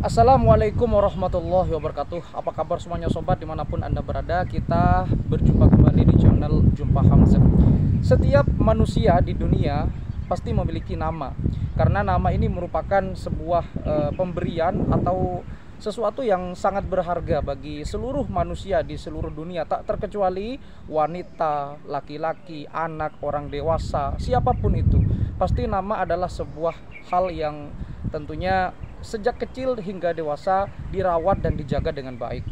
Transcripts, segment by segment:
Assalamualaikum warahmatullahi wabarakatuh. Apa kabar semuanya sobat dimanapun Anda berada? Kita berjumpa kembali di channel Jumpa Hamzah. Setiap manusia di dunia pasti memiliki nama, karena nama ini merupakan sebuah pemberian atau sesuatu yang sangat berharga bagi seluruh manusia di seluruh dunia, tak terkecuali wanita, laki-laki, anak, orang dewasa, siapapun itu. Pasti nama adalah sebuah hal yang tentunya sejak kecil hingga dewasa dirawat dan dijaga dengan baik.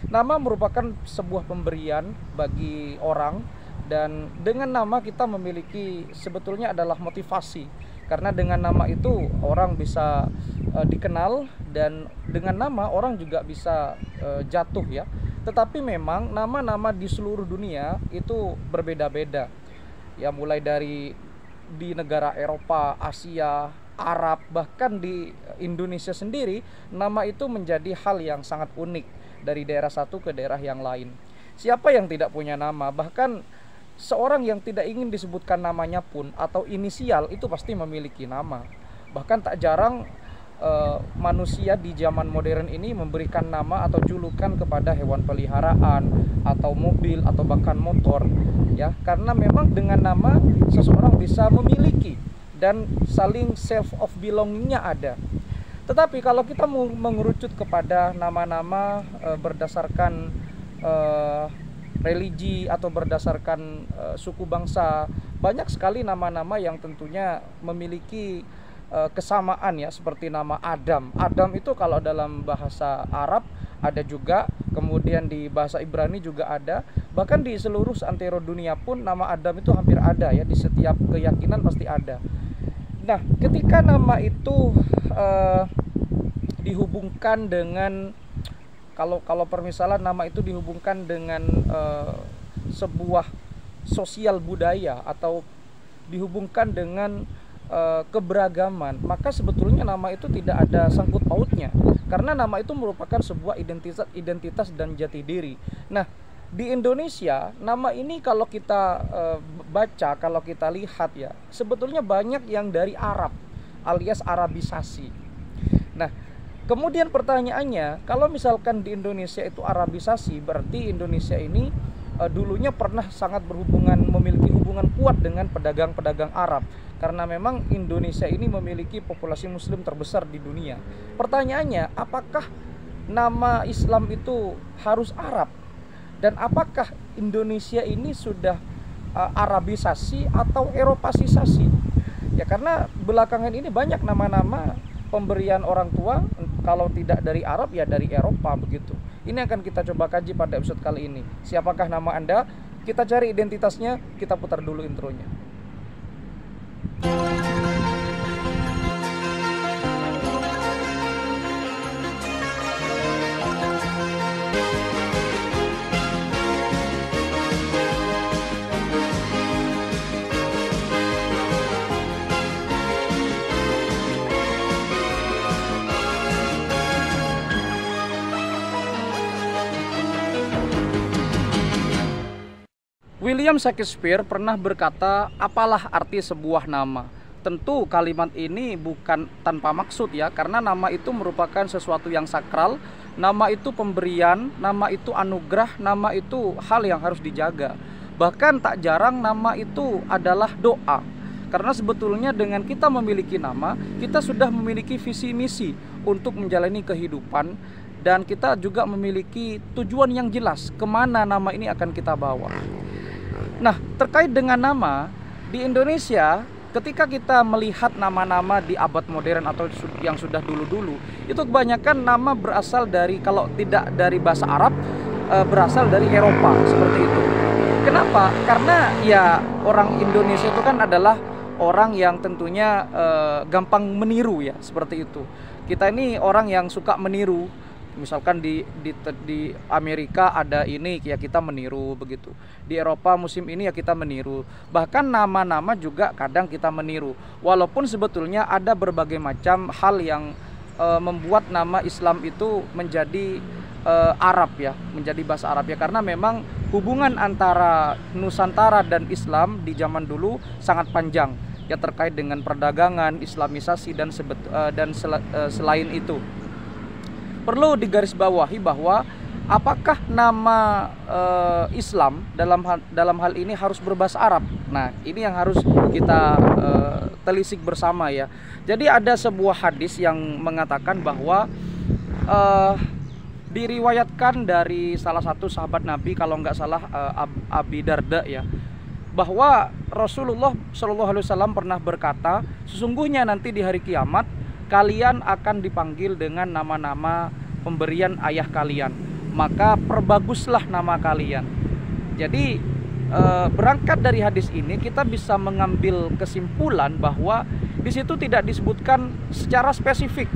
Nama merupakan sebuah pemberian bagi orang, dan dengan nama kita memiliki sebetulnya adalah motivasi. Karena dengan nama itu orang bisa dikenal, dan dengan nama orang juga bisa jatuh ya. Tetapi memang nama-nama di seluruh dunia itu berbeda-beda. Ya, mulai dari di negara Eropa, Asia, Arab, bahkan di Indonesia sendiri, nama itu menjadi hal yang sangat unik dari daerah satu ke daerah yang lain. Siapa yang tidak punya nama? Bahkan seorang yang tidak ingin disebutkan namanya pun atau inisial itu pasti memiliki nama. Bahkan tak jarang manusia di zaman modern ini memberikan nama atau julukan kepada hewan peliharaan atau mobil atau bahkan motor ya, karena memang dengan nama seseorang bisa memiliki dan saling self of belongingnya ada. Tetapi kalau kita mengerucut kepada nama-nama berdasarkan religi atau berdasarkan suku bangsa, banyak sekali nama-nama yang tentunya memiliki kesamaan ya, seperti nama Adam. Adam itu kalau dalam bahasa Arab ada juga, kemudian di bahasa Ibrani juga ada, bahkan di seluruh seantero dunia pun nama Adam itu hampir ada ya, di setiap keyakinan pasti ada. Nah, ketika nama itu dihubungkan dengan kalau permisalan nama itu dihubungkan dengan sebuah sosial budaya atau dihubungkan dengan keberagaman, maka sebetulnya nama itu tidak ada sangkut pautnya, karena nama itu merupakan sebuah identitas dan jati diri. Nah, di Indonesia nama ini kalau kita baca, kalau kita lihat ya, sebetulnya banyak yang dari Arab alias Arabisasi. Nah, kemudian pertanyaannya, kalau misalkan di Indonesia itu Arabisasi, berarti Indonesia ini dulunya pernah sangat memiliki hubungan kuat dengan pedagang-pedagang Arab, karena memang Indonesia ini memiliki populasi muslim terbesar di dunia. Pertanyaannya, apakah nama Islam itu harus Arab? Dan apakah Indonesia ini sudah Arabisasi atau Eropasisasi? Ya, karena belakangan ini banyak nama-nama pemberian orang tua, kalau tidak dari Arab ya dari Eropa begitu. Ini akan kita coba kaji pada episode kali ini. Siapakah nama Anda? Kita cari identitasnya, kita putar dulu intronya. William Shakespeare pernah berkata, apalah arti sebuah nama? Tentu kalimat ini bukan tanpa maksud ya, karena nama itu merupakan sesuatu yang sakral, nama itu pemberian, nama itu anugerah, nama itu hal yang harus dijaga. Bahkan tak jarang nama itu adalah doa. Karena sebetulnya dengan kita memiliki nama, kita sudah memiliki visi misi untuk menjalani kehidupan, dan kita juga memiliki tujuan yang jelas kemana nama ini akan kita bawa. Nah, terkait dengan nama di Indonesia, ketika kita melihat nama-nama di abad modern atau yang sudah dulu-dulu, itu kebanyakan nama berasal dari, kalau tidak dari bahasa Arab, berasal dari Eropa, seperti itu. Kenapa? Karena ya orang Indonesia itu kan adalah orang yang tentunya gampang meniru ya, seperti itu. Kita ini orang yang suka meniru. Misalkan di Amerika ada ini ya, kita meniru begitu. Di Eropa musim ini ya kita meniru. Bahkan nama-nama juga kadang kita meniru. Walaupun sebetulnya ada berbagai macam hal yang membuat nama Islam itu menjadi Arab ya, menjadi bahasa Arab ya, karena memang hubungan antara Nusantara dan Islam di zaman dulu sangat panjang ya, terkait dengan perdagangan, Islamisasi dan selain itu. perlu digarisbawahi bahwa apakah nama Islam dalam hal ini harus berbahasa Arab? Nah, ini yang harus kita telisik bersama ya. Jadi ada sebuah hadis yang mengatakan bahwa diriwayatkan dari salah satu sahabat Nabi, kalau nggak salah Abi Darda ya, bahwa Rasulullah SAW pernah berkata, sesungguhnya nanti di hari kiamat kalian akan dipanggil dengan nama-nama pemberian ayah kalian, maka perbaguslah nama kalian. Jadi berangkat dari hadis ini kita bisa mengambil kesimpulan bahwa di situ tidak disebutkan secara spesifik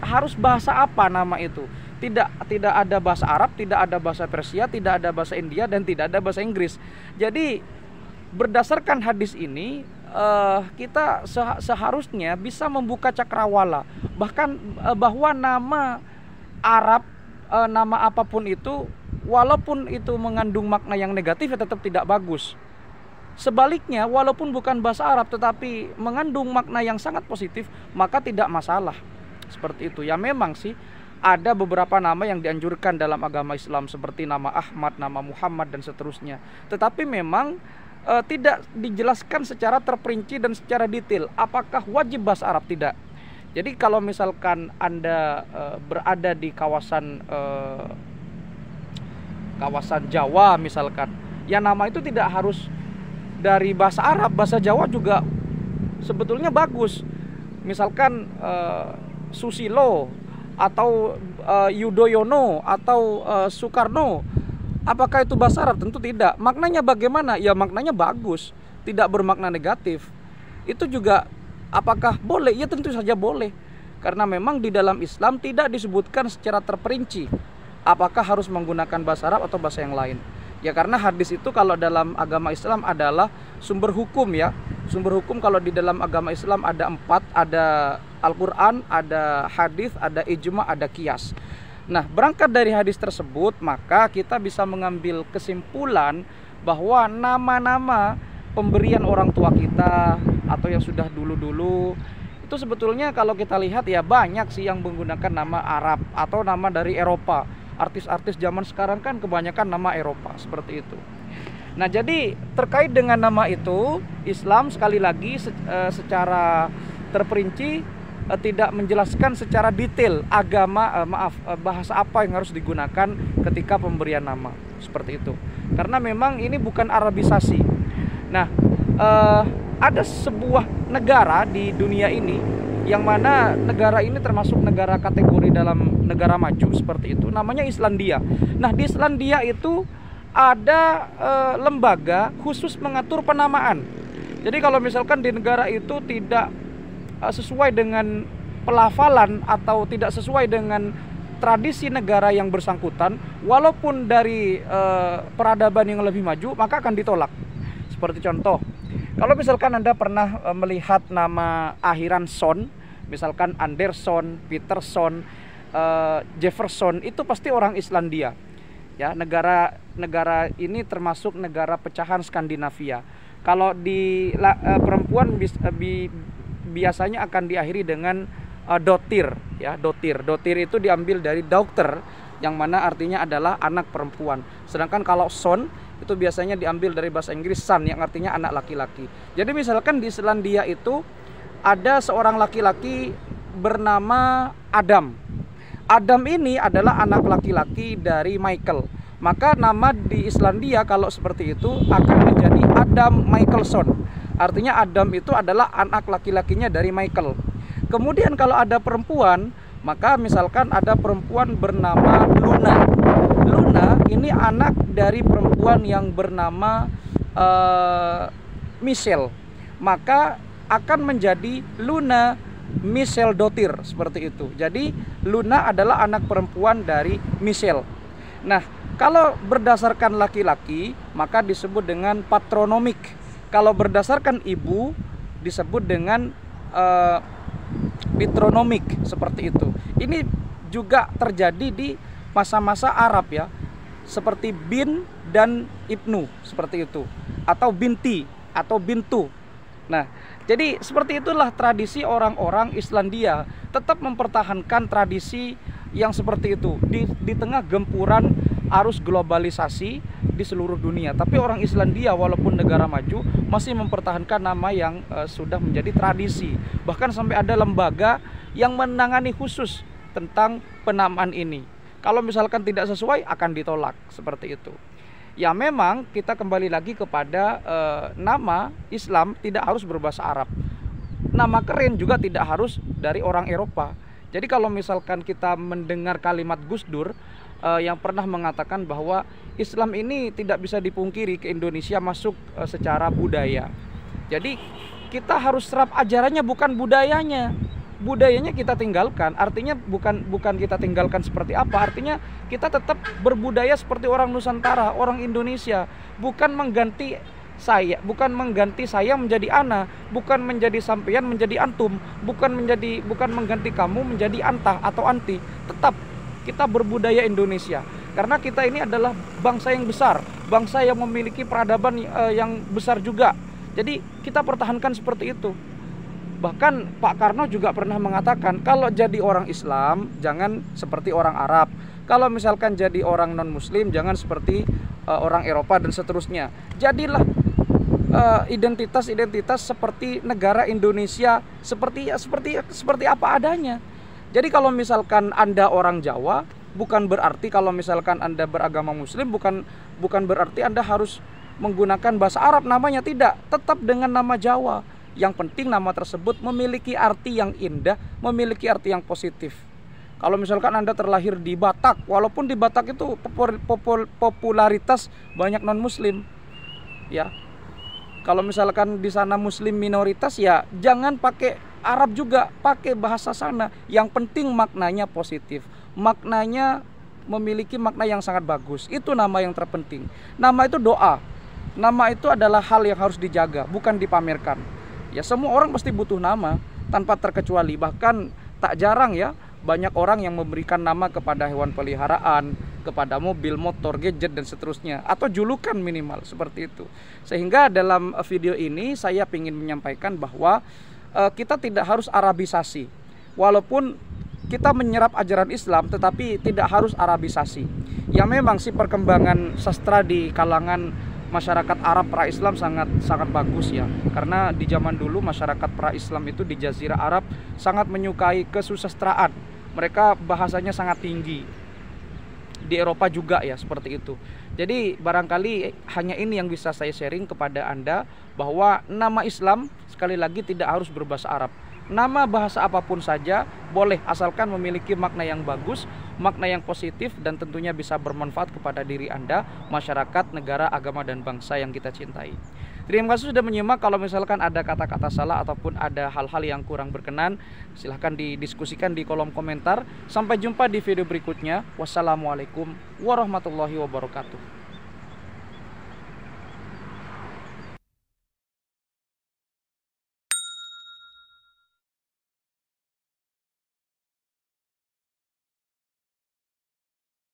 harus bahasa apa nama itu. Tidak ada bahasa Arab, tidak ada bahasa Persia, tidak ada bahasa India, dan tidak ada bahasa Inggris. Jadi berdasarkan hadis ini kita seharusnya bisa membuka cakrawala, bahkan bahwa nama Arab, nama apapun itu, walaupun itu mengandung makna yang negatif, ya tetap tidak bagus. Sebaliknya, walaupun bukan bahasa Arab tetapi mengandung makna yang sangat positif, maka tidak masalah. Seperti itu. Ya memang sih ada beberapa nama yang dianjurkan dalam agama Islam, seperti nama Ahmad, nama Muhammad, dan seterusnya. Tetapi memang tidak dijelaskan secara terperinci dan secara detail apakah wajib bahasa Arab, tidak. Jadi kalau misalkan Anda berada di kawasan Jawa misalkan, ya nama itu tidak harus dari bahasa Arab, bahasa Jawa juga sebetulnya bagus. Misalkan Susilo atau Yudhoyono atau Soekarno, apakah itu bahasa Arab? Tentu tidak. Maknanya bagaimana? Ya maknanya bagus, tidak bermakna negatif. Itu juga apakah boleh? Ya tentu saja boleh. Karena memang di dalam Islam tidak disebutkan secara terperinci apakah harus menggunakan bahasa Arab atau bahasa yang lain. Ya karena hadis itu kalau dalam agama Islam adalah sumber hukum ya. Sumber hukum kalau di dalam agama Islam ada 4, ada Al-Quran, ada hadis, ada ijma, ada qiyas. Nah, berangkat dari hadis tersebut, maka kita bisa mengambil kesimpulan bahwa nama-nama pemberian orang tua kita atau yang sudah dulu-dulu itu sebetulnya kalau kita lihat ya banyak sih yang menggunakan nama Arab atau nama dari Eropa. Artis-artis zaman sekarang kan kebanyakan nama Eropa, seperti itu. Nah, jadi terkait dengan nama itu, Islam sekali lagi secara terperinci tidak menjelaskan secara detail bahasa apa yang harus digunakan ketika pemberian nama, seperti itu. Karena memang ini bukan Arabisasi. Nah, ada sebuah negara di dunia ini yang mana negara ini termasuk negara kategori dalam negara maju, seperti itu. Namanya Islandia. Nah, di Islandia itu ada lembaga khusus mengatur penamaan. Jadi kalau misalkan di negara itu tidak sesuai dengan pelafalan atau tidak sesuai dengan tradisi negara yang bersangkutan, walaupun dari peradaban yang lebih maju, maka akan ditolak. Seperti contoh, kalau misalkan Anda pernah melihat nama akhiran son, misalkan Anderson, Peterson, Jefferson, itu pasti orang Islandia. Ya, negara ini termasuk negara pecahan Skandinavia. Kalau di perempuan biasanya akan diakhiri dengan dotir, ya, dotir. Dotir itu diambil dari daughter, yang mana artinya adalah anak perempuan. Sedangkan kalau son itu biasanya diambil dari bahasa Inggris son, yang artinya anak laki-laki. Jadi misalkan di Islandia itu ada seorang laki-laki bernama Adam. Adam ini adalah anak laki-laki dari Michael. Maka nama di Islandia kalau seperti itu akan menjadi Adam Michaelson. Artinya Adam itu adalah anak laki-lakinya dari Michael. Kemudian kalau ada perempuan, maka misalkan ada perempuan bernama Luna. Luna ini anak dari perempuan yang bernama Michelle. Maka akan menjadi Luna Michelle Dotir, seperti itu. Jadi Luna adalah anak perempuan dari Michelle. Nah, kalau berdasarkan laki-laki maka disebut dengan patronomik. Kalau berdasarkan ibu disebut dengan patronomik, seperti itu. Ini juga terjadi di masa-masa Arab ya, seperti bin dan ibnu, seperti itu, atau binti atau bintu. Nah, jadi seperti itulah tradisi orang-orang Islandia, tetap mempertahankan tradisi yang seperti itu di tengah gempuran arus globalisasi di seluruh dunia. Tapi orang Islandia walaupun negara maju masih mempertahankan nama yang sudah menjadi tradisi. Bahkan sampai ada lembaga yang menangani khusus tentang penamaan ini. Kalau misalkan tidak sesuai akan ditolak seperti itu. Ya memang kita kembali lagi kepada nama Islam tidak harus berbahasa Arab. Nama keren juga tidak harus dari orang Eropa. Jadi kalau misalkan kita mendengar kalimat Gus Dur yang pernah mengatakan bahwa Islam ini tidak bisa dipungkiri ke Indonesia masuk secara budaya. Jadi kita harus serap ajarannya bukan budayanya. Budayanya kita tinggalkan, artinya bukan kita tinggalkan seperti apa, artinya kita tetap berbudaya seperti orang Nusantara, orang Indonesia, bukan mengganti saya menjadi ana, bukan menjadi sampean menjadi antum, bukan mengganti kamu menjadi anta atau anti. Tetap kita berbudaya Indonesia, karena kita ini adalah bangsa yang besar, bangsa yang memiliki peradaban yang besar juga. Jadi kita pertahankan seperti itu. Bahkan Pak Karno juga pernah mengatakan kalau jadi orang Islam jangan seperti orang Arab, kalau misalkan jadi orang non Muslim jangan seperti orang Eropa dan seterusnya. Jadilah identitas seperti negara Indonesia, seperti apa adanya. Jadi kalau misalkan Anda orang Jawa, bukan berarti kalau misalkan Anda beragama Muslim bukan berarti Anda harus menggunakan bahasa Arab namanya, tidak, tetap dengan nama Jawa. Yang penting nama tersebut memiliki arti yang indah, memiliki arti yang positif. Kalau misalkan Anda terlahir di Batak, walaupun di Batak itu popularitas banyak non Muslim, ya. Kalau misalkan di sana Muslim minoritas, ya jangan pakai Arab juga, pakai bahasa sana. Yang penting maknanya positif, maknanya memiliki makna yang sangat bagus. Itu nama yang terpenting. Nama itu doa. Nama itu adalah hal yang harus dijaga, bukan dipamerkan. Ya semua orang pasti butuh nama tanpa terkecuali. Bahkan tak jarang ya banyak orang yang memberikan nama kepada hewan peliharaan, kepada mobil, motor, gadget dan seterusnya, atau julukan minimal seperti itu. Sehingga dalam video ini saya ingin menyampaikan bahwa kita tidak harus Arabisasi. Walaupun kita menyerap ajaran Islam tetapi tidak harus Arabisasi. Ya memang sih perkembangan sastra di kalangan masyarakat Arab pra-Islam sangat bagus ya. Karena di zaman dulu masyarakat pra-Islam itu di Jazirah Arab sangat menyukai kesusastraan. Mereka bahasanya sangat tinggi. Di Eropa juga ya seperti itu. Jadi barangkali hanya ini yang bisa saya sharing kepada Anda, bahwa nama Islam sekali lagi tidak harus berbahasa Arab. Nama bahasa apapun saja boleh, asalkan memiliki makna yang bagus, makna yang positif, dan tentunya bisa bermanfaat kepada diri Anda, masyarakat, negara, agama, dan bangsa yang kita cintai. Terima kasih sudah menyimak. Kalau misalkan ada kata-kata salah ataupun ada hal-hal yang kurang berkenan, silahkan didiskusikan di kolom komentar. Sampai jumpa di video berikutnya. Wassalamualaikum warahmatullahi wabarakatuh.